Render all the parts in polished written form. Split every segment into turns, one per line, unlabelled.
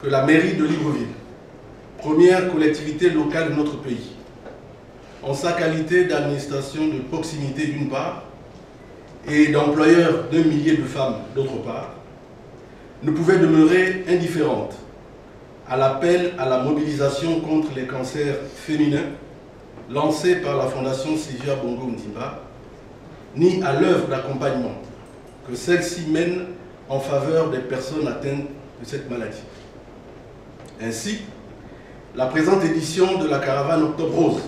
que la mairie de Libreville, première collectivité locale de notre pays, en sa qualité d'administration de proximité d'une part et d'employeur d'un millier de femmes d'autre part, ne pouvait demeurer indifférente à l'appel à la mobilisation contre les cancers féminins lancé par la Fondation Sylvia Bongo Ondimba, ni à l'œuvre d'accompagnement que celle-ci mène en faveur des personnes atteintes de cette maladie. Ainsi, la présente édition de la caravane Octobre Rose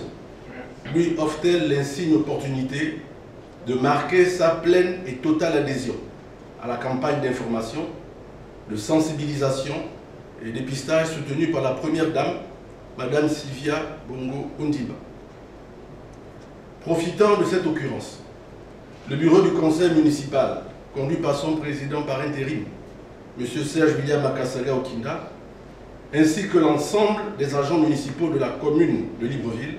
lui offre-t-elle l'insigne opportunité de marquer sa pleine et totale adhésion à la campagne d'information, de sensibilisation et dépistage soutenue par la Première Dame, Madame Sylvia Bongo Ondimba. Profitant de cette occurrence, le bureau du conseil municipal, conduit par son président par intérim, M. Serge William Makasaga Okinda, ainsi que l'ensemble des agents municipaux de la commune de Libreville,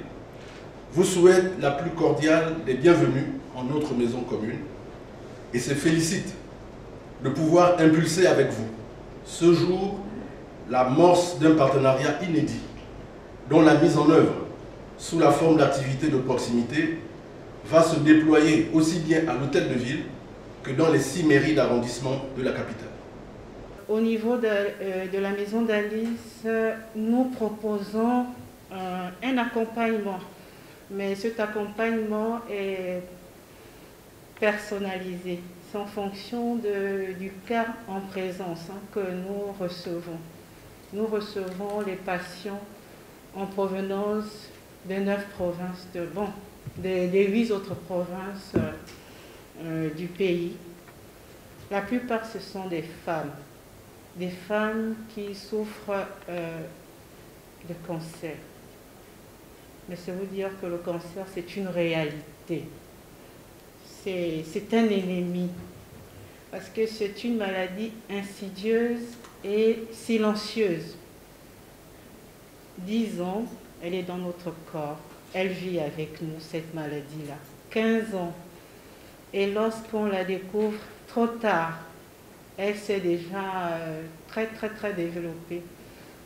vous souhaite la plus cordiale des bienvenues en notre maison commune et se félicite de pouvoir impulser avec vous ce jour l'amorce d'un partenariat inédit dont la mise en œuvre sous la forme d'activités de proximité va se déployer aussi bien à l'hôtel de ville que dans les 6 mairies d'arrondissement de la capitale.
Au niveau de la maison d'Alice, nous proposons un accompagnement, mais cet accompagnement est personnalisé. C'est en fonction du cas en présence que nous recevons. Nous recevons les patients en provenance des 9 provinces, des 8 autres provinces du pays. La plupart, ce sont des femmes qui souffrent de cancer. Mais c'est vous dire que le cancer, c'est une réalité. C'est un ennemi, parce que c'est une maladie insidieuse et silencieuse. 10 ans, elle est dans notre corps, elle vit avec nous, cette maladie-là. 15 ans, et lorsqu'on la découvre trop tard, elle s'est déjà très développée.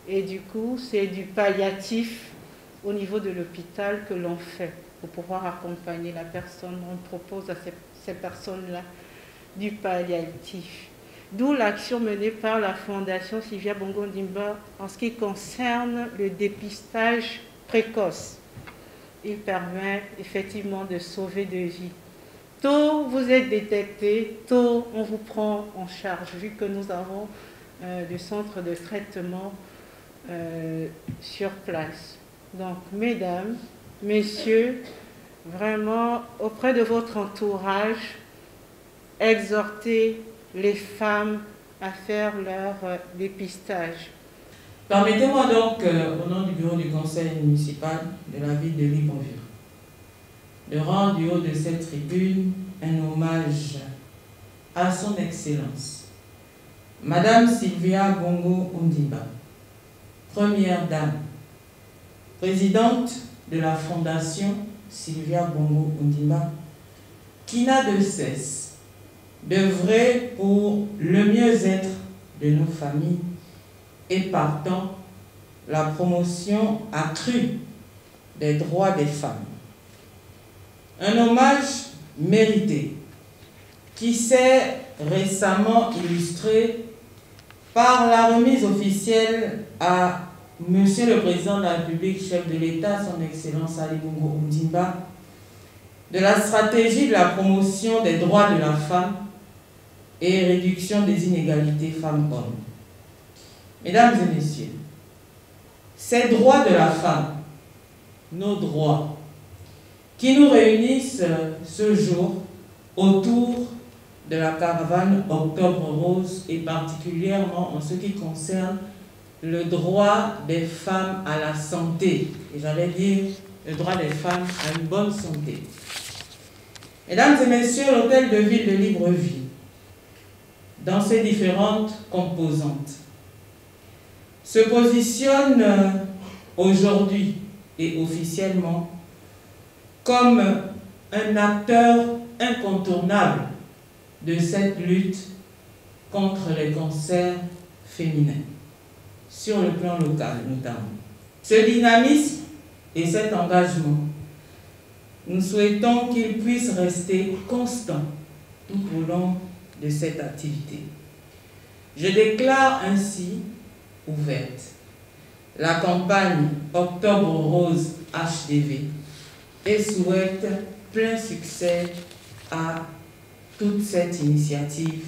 Et du coup, c'est du palliatif au niveau de l'hôpital que l'on fait pour pouvoir accompagner la personne. On propose à ces personnes-là du palliatif. D'où l'action menée par la Fondation Sylvia Bongo Ondimba en ce qui concerne le dépistage précoce. Il permet effectivement de sauver des vies. Tôt vous êtes détecté, tôt on vous prend en charge, vu que nous avons des centres de traitement sur place. Donc, mesdames, messieurs, vraiment, auprès de votre entourage, exhortez les femmes à faire leur dépistage.
Permettez-moi donc, au nom du bureau du conseil municipal de la ville de Libreville, de rendre du haut de cette tribune un hommage à son Excellence, Madame Sylvia Bongo Ondimba, Première Dame, présidente de la Fondation Sylvia Bongo Ondimba, qui n'a de cesse d'œuvrer pour le mieux-être de nos familles et partant la promotion accrue des droits des femmes. Un hommage mérité qui s'est récemment illustré par la remise officielle à Monsieur le Président de la République, chef de l'État, son Excellence Ali Bongo Ondimba, de la stratégie de la promotion des droits de la femme et réduction des inégalités femmes-hommes. Mesdames et messieurs, ces droits de la femme, nos droits, qui nous réunissent ce jour autour de la caravane Octobre Rose et particulièrement en ce qui concerne le droit des femmes à la santé, et j'allais dire le droit des femmes à une bonne santé. Mesdames et messieurs, l'hôtel de ville de Libreville, dans ses différentes composantes, se positionne aujourd'hui et officiellement comme un acteur incontournable de cette lutte contre les cancers féminins. sur le plan local notamment. Ce dynamisme et cet engagement, nous souhaitons qu'il puisse rester constant tout au long de cette activité. Je déclare ainsi ouverte la campagne Octobre Rose HDV et souhaite plein succès à toute cette initiative